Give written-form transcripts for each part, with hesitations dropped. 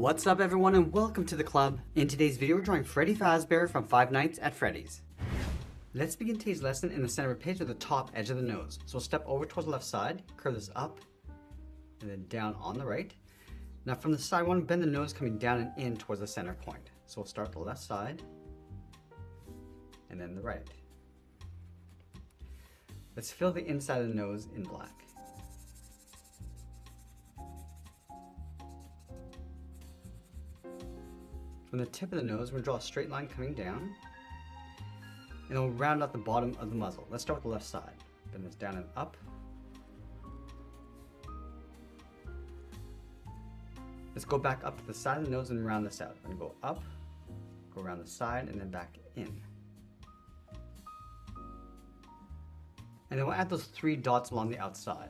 What's up everyone and welcome to the club. In today's video we're drawing Freddy Fazbear from Five Nights at Freddy's. Let's begin today's lesson in the center of the page with the top edge of the nose. So we'll step over towards the left side, curve this up, and then down on the right. Now from the side I want to bend the nose coming down and in towards the center point. So we'll start the left side, and then the right. Let's fill the inside of the nose in black. From the tip of the nose, we're going to draw a straight line coming down, and then we'll round out the bottom of the muzzle. Let's start with the left side. Bend this down and up. Let's go back up to the side of the nose and round this out. We're going to go up, go around the side, and then back in. And then we'll add those 3 dots along the outside.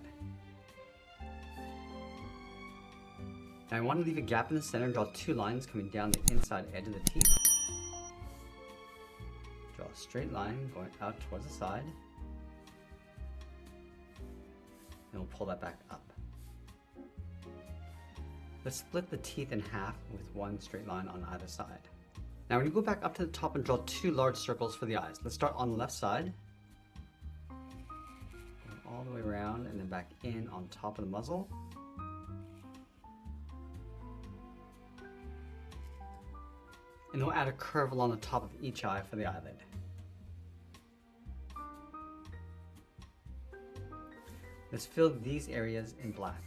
Now I want to leave a gap in the center and draw 2 lines coming down the inside edge of the teeth. Draw a straight line going out towards the side. And we'll pull that back up. Let's split the teeth in half with 1 straight line on either side. Now we're going to go back up to the top and draw 2 large circles for the eyes. Let's start on the left side. All the way around and then back in on top of the muzzle. And then we'll add a curve along the top of each eye for the eyelid. Let's fill these areas in black.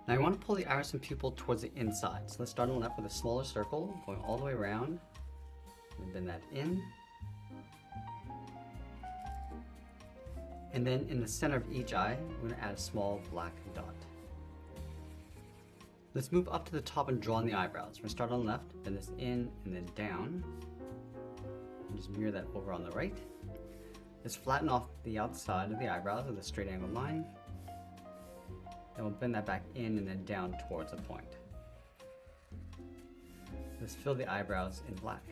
Now I want to pull the iris and pupil towards the inside. So let's start on the left with a smaller circle, going all the way around, and bend that in. And then in the center of each eye, we're going to add a small black dot. Let's move up to the top and draw on the eyebrows. We're going to start on the left, bend this in and then down. And just mirror that over on the right. Let's flatten off the outside of the eyebrows with a straight angle line. Then we'll bend that back in and then down towards a point. Let's fill the eyebrows in black.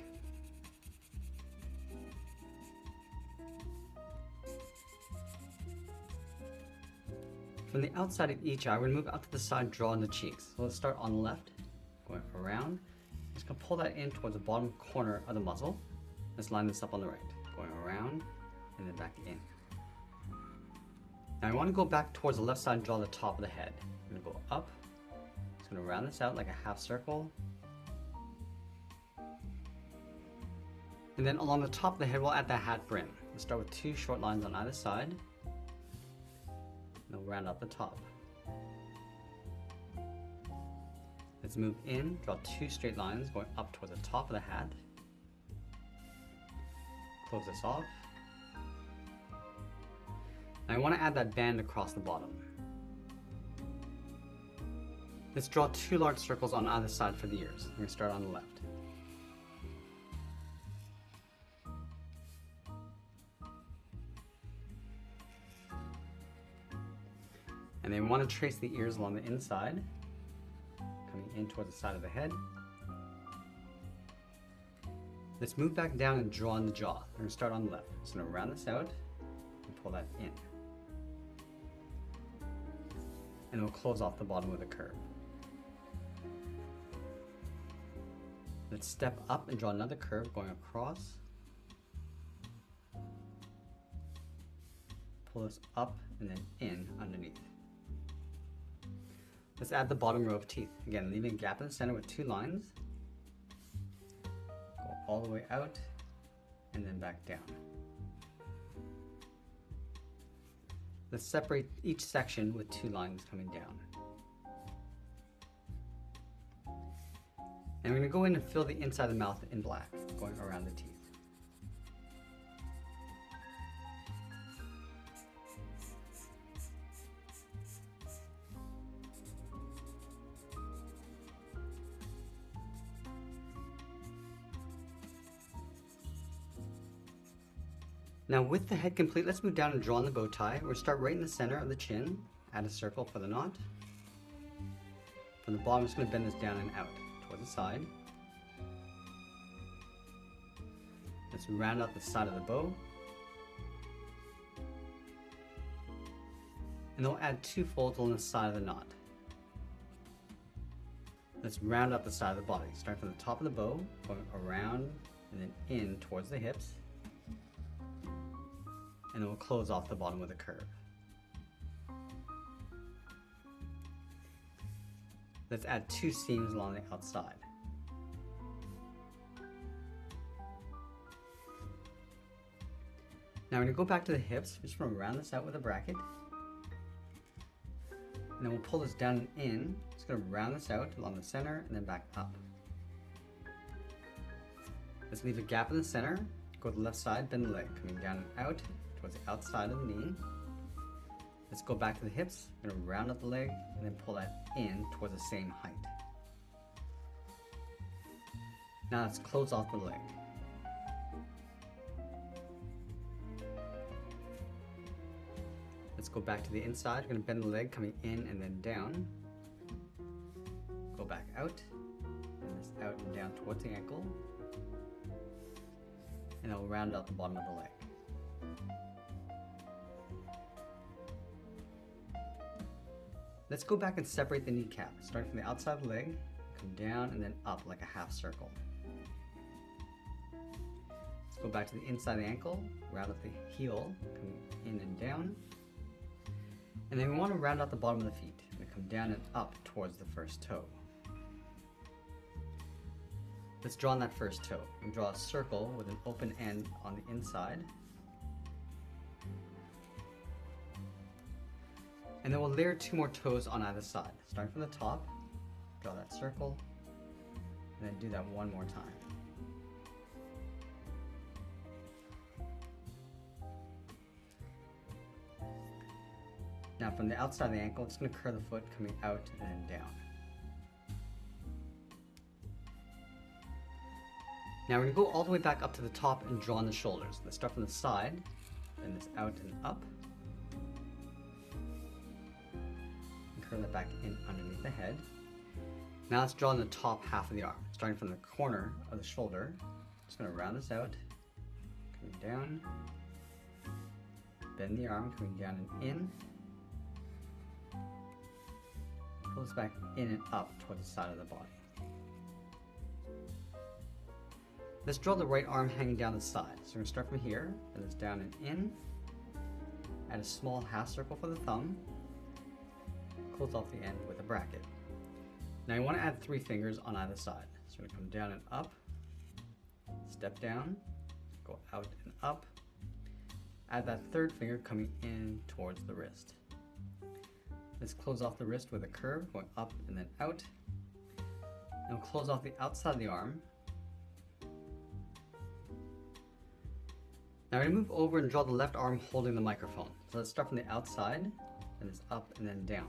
From the outside of each eye, we're going to move out to the side, draw in the cheeks. So let's start on the left, going around. Just going to pull that in towards the bottom corner of the muzzle. Let's line this up on the right, going around and then back in. Now I want to go back towards the left side and draw the top of the head. I'm going to go up. Just going to round this out like a half circle. And then along the top of the head, we'll add the hat brim. We'll start with 2 short lines on either side. And we'll round out the top. Let's move in, draw 2 straight lines going up towards the top of the hat. Close this off. Now I want to add that band across the bottom. Let's draw 2 large circles on either side for the ears. We're going to start on the left. And then we want to trace the ears along the inside, coming in towards the side of the head. Let's move back down and draw on the jaw. We're going to start on the left. So I'm going to round this out and pull that in. And we'll close off the bottom with a curve. Let's step up and draw another curve going across. Pull this up and then in underneath. Let's add the bottom row of teeth. Again, leaving a gap in the center with 2 lines. Go all the way out and then back down. Let's separate each section with 2 lines coming down. And we're going to go in and fill the inside of the mouth in black, going around the teeth. Now with the head complete, let's move down and draw on the bow tie. We'll start right in the center of the chin, add a circle for the knot. From the bottom, I'm just going to bend this down and out towards the side. Let's round out the side of the bow. And then we'll add 2 folds on the side of the knot. Let's round out the side of the body, starting from the top of the bow, going around and then in towards the hips. And then we'll close off the bottom with a curve. Let's add 2 seams along the outside. Now we're going to go back to the hips. We're just going to round this out with a bracket. And then we'll pull this down and in. Just going to round this out along the center and then back up. Let's leave a gap in the center. Go to the left side, bend the leg, coming down and out towards the outside of the knee. Let's go back to the hips. We're going to round up the leg and then pull that in towards the same height. Now let's close off the leg. Let's go back to the inside. We're going to bend the leg coming in and then down. Go back out. And this out and down towards the ankle. And I'll round out the bottom of the leg. Let's go back and separate the kneecap. Starting from the outside of the leg, come down and then up like a half circle. Let's go back to the inside of the ankle, round up the heel, coming in and down. And then we want to round out the bottom of the feet. We come down and up towards the first toe. Let's draw on that first toe. And draw a circle with an open end on the inside. And then we'll layer 2 more toes on either side. Starting from the top, draw that circle, and then do that one more time. Now from the outside of the ankle, I'm just going to curve the foot coming out and then down. Now we're going to go all the way back up to the top and draw on the shoulders. Let's start from the side, then this out and up. Curl that back in underneath the head. Now let's draw on the top half of the arm, starting from the corner of the shoulder. Just going to round this out, coming down, bend the arm, coming down and in, pull this back in and up towards the side of the body. Let's draw the right arm hanging down the side. So we're going to start from here, bend this down and in, add a small half circle for the thumb, close off the end with a bracket. Now you want to add 3 fingers on either side. So we're going to come down and up, step down, go out and up, add that 3rd finger coming in towards the wrist. Let's close off the wrist with a curve, going up and then out. And we'll close off the outside of the arm. Now we're going to move over and draw the left arm holding the microphone. So let's start from the outside, and it's up and then down.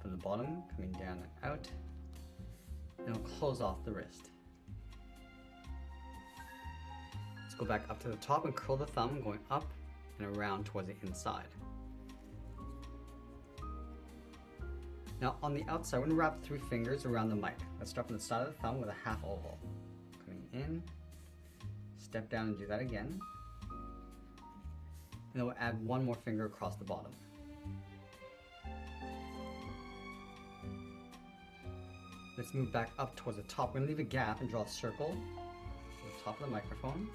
From the bottom, coming down and out, and we'll close off the wrist. Let's go back up to the top and curl the thumb, going up and around towards the inside. Now on the outside, we're going to wrap 3 fingers around the mic. Let's start from the side of the thumb with a half oval. Coming in, step down and do that again. And then we'll add 1 more finger across the bottom. Let's move back up towards the top. We're going to leave a gap and draw a circle to the top of the microphone.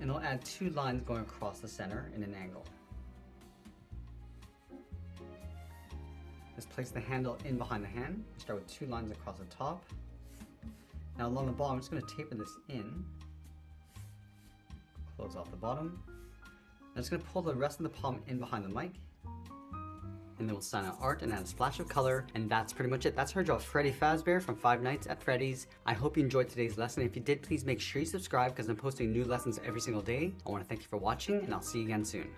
And we'll add 2 lines going across the center in an angle. Let's place the handle in behind the hand. Start with 2 lines across the top. Now along the bottom, I'm just going to taper this in. Close off the bottom. I'm just going to pull the rest of the palm in behind the mic. And then we'll sign out art and add a splash of color. And that's pretty much it. That's our Draw Freddy Fazbear from 5 Nights at Freddy's. I hope you enjoyed today's lesson. If you did, please make sure you subscribe because I'm posting new lessons every single day. I want to thank you for watching, and I'll see you again soon.